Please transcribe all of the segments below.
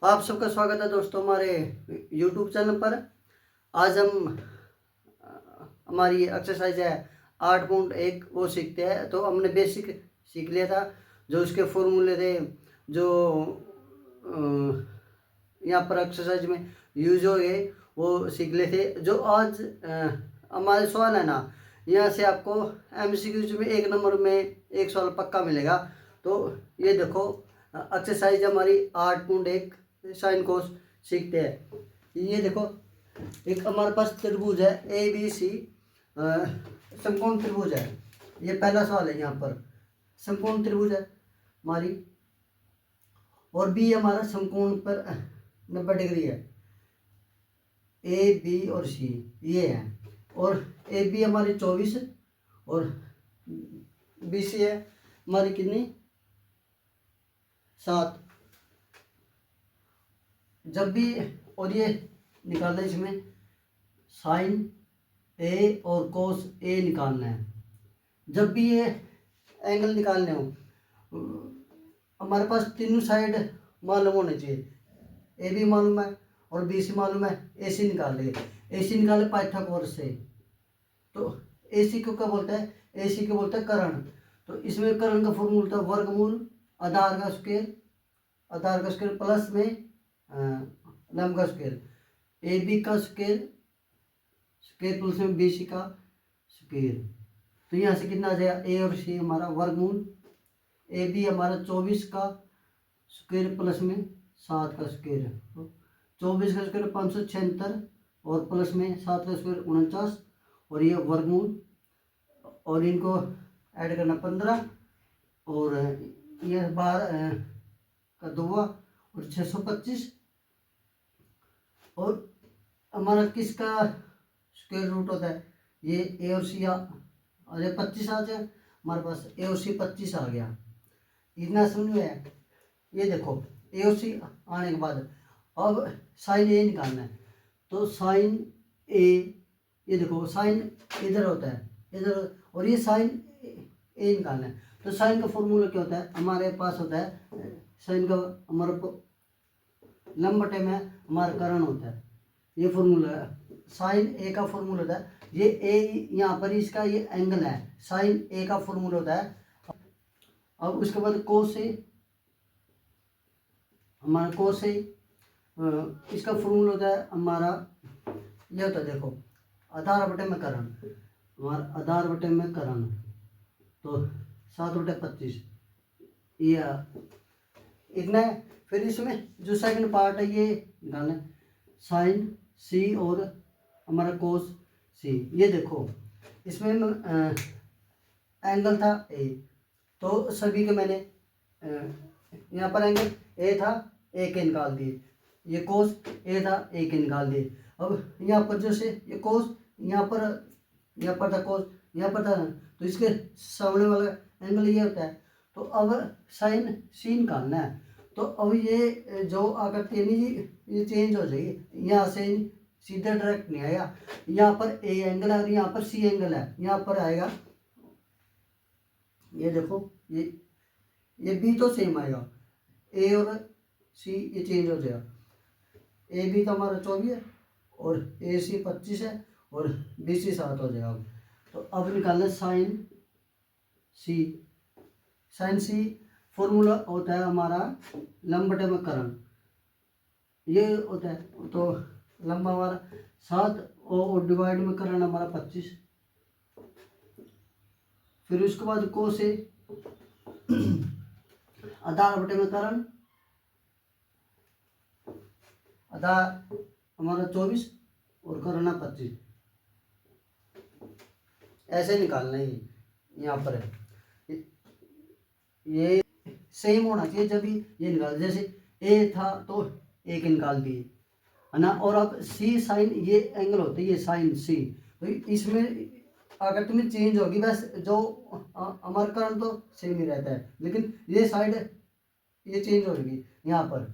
आप सबका स्वागत है दोस्तों हमारे YouTube चैनल पर। आज हम हमारी एक्सरसाइज है 8.1 वो सीखते हैं। तो हमने बेसिक सीख लिया था, जो उसके फॉर्मूले थे, जो यहाँ पर एक्सरसाइज में यूज हो गए वो सीख लिए थे। जो आज हमारे सवाल है ना, यहाँ से आपको MCQs में 1 नंबर में एक सवाल पक्का मिलेगा। तो ये देखो, एक्सरसाइज हमारी 8.1 साइन कोस सीखते हैं। ये देखो, एक हमारे पास त्रिभुज है ABC, समकोण त्रिभुज है। ये पहला सवाल है। यहाँ पर समकोण त्रिभुज है हमारी, और B हमारा समकोण पर 90 डिग्री है। AB और C ये है, और AB हमारी 24 और BC है हमारी कितनी, 7। जब भी, और ये निकालना है, इसमें साइन A और कोस A निकालना है। जब भी ये एंगल निकालने हो, हमारे पास तीनों साइड मालूम होने चाहिए। AB मालूम है और BC मालूम है, AC निकाल लेंगे। AC निकाले पाइथागोरस से। तो AC को क्या बोलता है, AC को बोलता है कर्ण। तो इसमें कर्ण का फॉर्मूला होता है वर्गमूल आधार का स्क्वायर प्लस में लंब का स्क्वायर, AB का स्क्वायर प्लस में BC का स्क्वायर। तो यहाँ से कितना आ जाएगा, A और C हमारा वर्गमूल, AB हमारा 24 का स्क्वायर प्लस में 7 का स्क्वायर। तो 24 का स्क्वायर 576 और प्लस में 7 का स्क्वायर 49, और ये वर्गमूल, और इनको ऐड करना 15, और ये 12 का 2 और 625, और हमारा किसका स्क्वायर रूट होता है, ये A और C अरे 25 आ जाए हमारे पास, A और C 25 आ गया। इतना समझ में है। ये देखो, A और C आने के बाद अब साइन A निकालना है। तो साइन A, ये देखो साइन इधर होता है इधर, और ये साइन A निकालना है। तो साइन का फॉर्मूला क्या होता है, हमारे पास होता है साइन का, हमारे लंब बटे में हमारा कर्ण होता है। ये फॉर्मूला है। साइन A का फॉर्मूला होता है, ये A यहाँ पर इसका ये एंगल है, साइन A का फॉर्मूला होता है। अब उसके बाद कोस A, हमारा कोस A, इसका फॉर्मूला होता है हमारा, ये होता है देखो, आधार बटे में कर्ण, हमारा आधार बटे में कर्ण। तो 7/25 ये इतना है। फिर इसमें जो सेकंड पार्ट है ये निकालना है, साइन C और हमारा कोस C। ये देखो, इसमें एंगल था A, तो सभी के मैंने यहाँ पर एंगल A था, A के निकाल दिए। ये कोस A था, A के निकाल दिए। अब यहाँ पर जैसे ये कोस, यहाँ पर था कोस, यहाँ पर था, तो इसके सामने वाला एंगल ये होता है। तो अब साइन C निकालना है। तो अब ये जो आकृति है नहीं, ये चेंज हो जाएगी। यहाँ से सीधा डायरेक्ट नहीं आएगा, यहाँ पर A एंगल है और यहाँ पर C एंगल है, यहाँ पर आएगा। ये देखो, ये B तो सेम आएगा, A और C ये चेंज हो जाएगा। AB तो हमारा 24 है और AC 25 है और BC 7 हो जाएगा। तो अब निकालना साइन C फॉर्मूला होता है हमारा लंब बटे में कर्ण, ये होता है। तो लंब हमारा 7 और डिवाइड में कर्ण हमारा 25। फिर उसके बाद कोस A, आधार बटे में कर्ण, आधार हमारा 24 और कर्ण 25। ऐसे निकालना है। यहाँ पर ये सेम होना चाहिए। जब ये निकाल, जैसे A था तो A के निकाल दिए, है ना। और अब C साइन, ये एंगल होता है, ये साइन C। तो इसमें अगर तुम्हें चेंज होगी, बस जो हमारा कर्ण तो सेम ही रहता है, लेकिन ये साइड ये चेंज होगी यहाँ पर।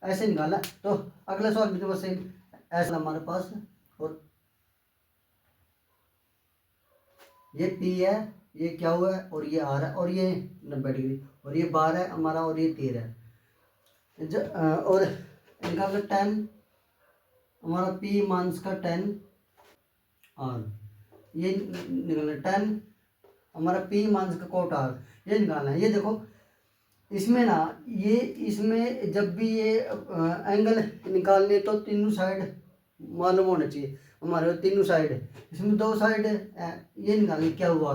ऐसे निकाला। तो अगला सवाल भी तो बस सेम ऐसा हमारे पास, और ये P है, ये क्या हुआ है, और ये R है, और ये 90 डिग्री, और ये 12 है हमारा, और ये 13 है। और निकालना 10, हमारा पी माइनस का 10 आर, ये निकालना 10 हमारा पी माइनस का कोट आर, ये निकालना है। ये देखो इसमें ना, ये इसमें जब भी ये एंगल निकालने तो तीनों साइड मालूम होना चाहिए हमारे, तीनों साइड है, इसमें दो साइड है, ये निकालेंगे क्या हुआ,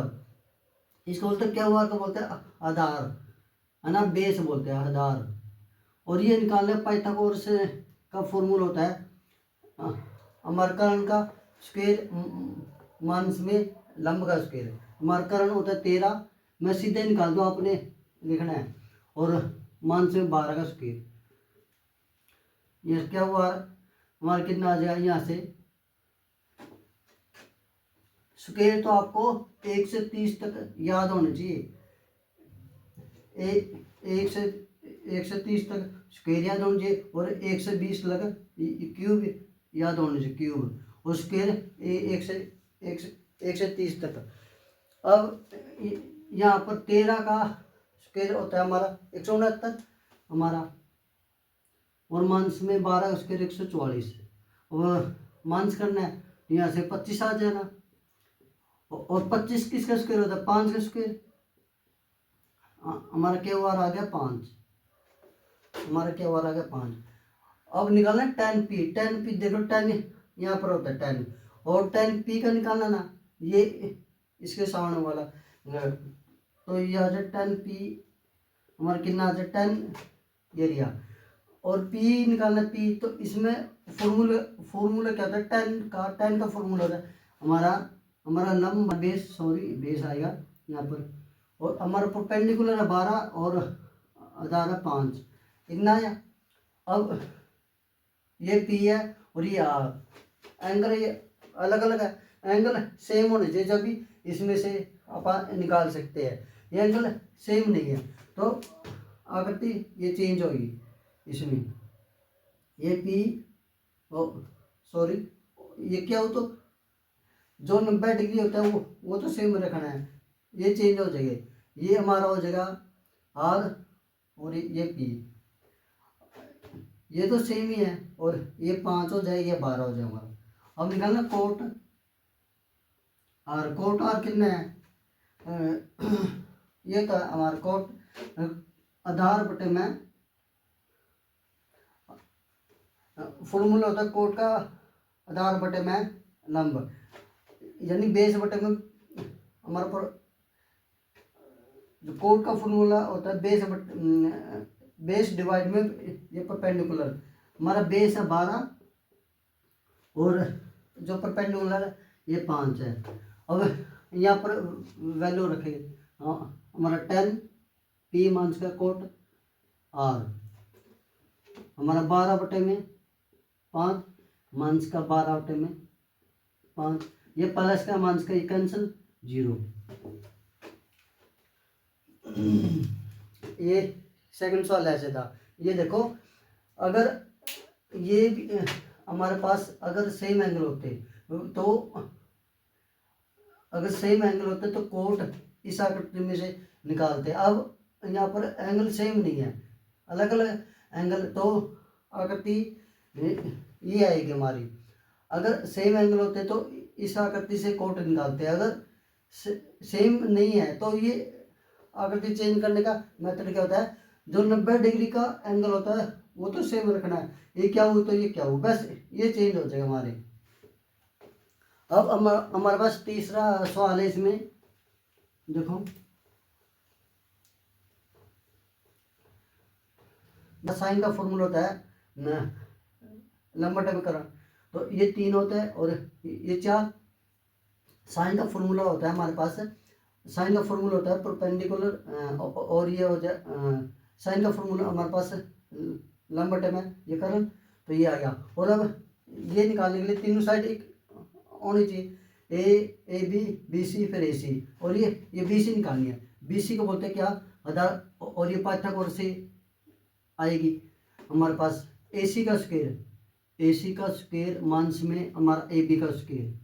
इसको बोलते हैं क्या हुआ, तो बोलते हैं आधार, है ना, बेस बोलते हैं आधार। और ये निकालने पाइथागोरस का फॉर्मूला होता है अमरकर्ण का स्क्वायर माइनस में लंब का स्क्वायर, अमरकर्ण होता है 13, मैं सीधे निकाल दूँ, आपने लिखना है, और माइनस में 12 का स्क्वायर, ये क्या हुआ हमारा कितना आ जाएगा, यहाँ से स्क्वायर तो आपको 1 से 30 तक याद होना चाहिए, एक से 30 तक स्क्वायर याद होना चाहिए, और 1 से 20 लग क्यूब याद होना चाहिए, क्यूब, और स्क्वायर 1 से 30 तक। अब यहाँ पर 13 का स्क्वायर होता है हमारा 169 हमारा, और माइनस में 12 का स्क्वायर 144, और माइनस करना है यहाँ से 25 आ जाना, और 25 किसका स्क्वायर होता है, 5 का स्क्वायर, हमारा क्या वार आ गया 5, हमारा क्या वार आ गया 5। अब निकालना 10p, 10p देखो 10 यहाँ पर होता है 10, और 10p का निकालना ना, ये इसके सामने वाला, तो ये आ जाए 10p, हमारा कितना आ जाए 10 एरिया, और p निकालना p, तो इसमें फॉर्मूला क्या होता है 10 का फॉर्मूला होता है हमारा लंब बेस आएगा यहाँ पर, और हमारा परपेंडिकुलर है 12, और आधार है 5, इतना आया। अब ये पी है और ये आर, एंगल ये अलग अलग है, एंगल सेम होने चाहिए जब भी इसमें से आप निकाल सकते हैं, ये एंगल सेम नहीं है तो आकृति ये चेंज होगी इसमें, ये पी सॉरी ये क्या हो, तो जो 90 डिग्री होता है वो तो सेम रखना है, ये चेंज हो जाएगा, ये हमारा हो जाएगा आर, और ये पी, ये तो सेम ही है, और ये 5 हो जाएगा, ये 12 हो जाएगा। अब निकालना कोट आर कितना है, ये तो हमारा कोट आधार बटे में फॉर्मूला होता है कोट का आधार बटे में लंब, यानी बेस बटे में हमारा पर जो कोट का फॉर्मूला होता है बेस डिवाइड में ये परपेंडिकुलर, हमारा बेस है 12 और जो परपेंडिकुलर है ये 5 है। अब यहाँ पर वैल्यू रखेंगे, हमारा 10 पी माइनस का कोट आर, हमारा 12 बटे में 5 माइनस का 12 बटे में 5, ये प्लस का माइनस का ये कैंसिल 0। ये सेकंड सवाल ऐसे था, ये देखो अगर ये हमारे पास अगर सेम एंगल होते तो कोट इस आकृति में से निकालते, अब यहाँ पर एंगल सेम नहीं है, अलग अलग एंगल, तो आकृति ये आएगी हमारी, अगर सेम एंगल होते तो इस आकृति से कोट निकालते, अगर सेम नहीं है तो ये आकृति चेंज करने का मेथड क्या होता है, जो 90 डिग्री का एंगल होता है वो तो सेम रखना है, ये क्या हुआ तो ये क्या हुआ, बस ये चेंज हो जाएगा हमारे। अब हमारे पास तीसरा सवाल है, इसमें देखो साइन का फॉर्मूला होता है लंबा टर्म, तो ये 3 होता है और ये 4, साइन का फॉर्मूला होता है हमारे पास, साइन का फॉर्मूला होता है परपेंडिकुलर, और ये हो जाए साइन का फॉर्मूला हमारे पास लंबा टर्म है ये करण, तो ये आ गया। और अब ये निकालने के लिए तीनों साइड एक होनी चाहिए, ए बी बी सी फिर ए सी, और ये बी सी निकालनी है, बी सी को बोलते हैं क्या आधार, और ये पाइथागोरस से आएगी हमारे पास ए सी का स्क्वायर माइनस में हमारा ए बी का स्क्वायर,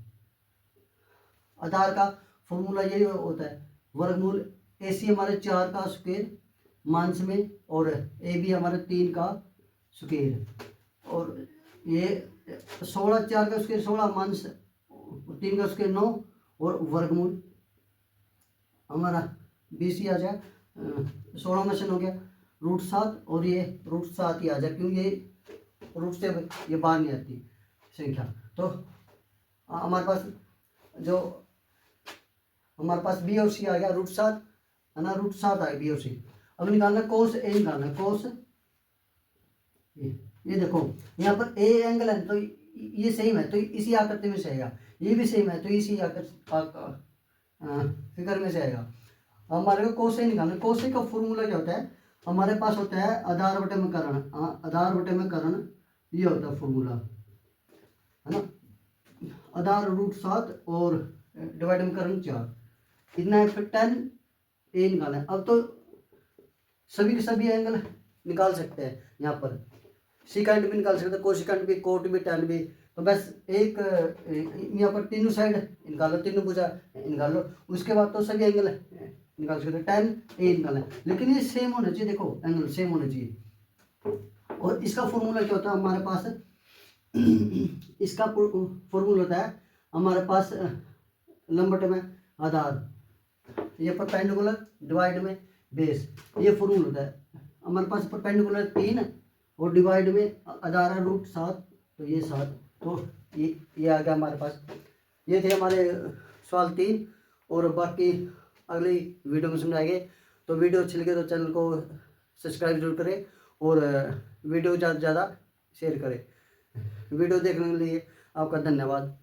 आधार का फॉर्मूला यही होता है वर्गमूल ए सी हमारे 4 का स्क्वायर माइनस में, और ए बी हमारे 3 का स्क्वायर। और ये 16, 4 का स्क्वायर 16 माइनस 3 का स्क्वायर 9 और वर्गमूल हमारा 20 ही आ जाए। 16 में से हो गया √7 और ये √7 ही आ जाए, क्योंकि ये रूट से ये बाहर नहीं आती संख्या। तो हमारे पास जो हमारे पास बी और सी आ गया √7 है ना, √7 आ गया बी और सी। अब निकालना कोस ए निकालना, कोस ये देखो यहाँ पर ए एंगल है तो ये सेम है तो इसी आकृति में से आएगा, ये भी सेम है तो इसी फिगर में से आएगा। हमारे को कोसे निकालना, कोसे का फॉर्मूला क्या होता है, हमारे पास होता है आधार बटे में करण, आधार बटे में करण, ये होता है फॉर्मूला है ना। आधार √7 और डिवाइड में करण 4 इतना है। फिर tan ए निकालना है। अब तो सभी के सभी एंगल निकाल सकते हैं, यहाँ पर सिकेंड भी निकाल सकते हैं, कोसिकेंड भी, कोट भी, tan भी। तो बस एक यहाँ पर तीनों साइड निकाल लो, तीनों भुजा निकाल लो, उसके बाद तो सभी एंगल निकाल सकते हैं। tan ए निकालना है, लेकिन ये सेम होना चाहिए, देखो एंगल सेम होना चाहिए। और इसका फॉर्मूला क्या होता है हमारे पास, इसका फॉर्मूला होता है हमारे पास लंब बटे में आधार, ये परपेंडिकुलर डिवाइड में बेस, ये फॉर्मूला होता है हमारे पास। परपेंडिकुलर 3 और डिवाइड में आधार है √7 तो ये 7, तो ये आ गया हमारे पास। ये थे हमारे सवाल 3 और बाकी अगली वीडियो में समझाएंगे। तो वीडियो अच्छी लगे तो चैनल को सब्सक्राइब जरूर करें और वीडियो ज़्यादा से ज़्यादा शेयर करें। वीडियो देखने के लिए आपका धन्यवाद।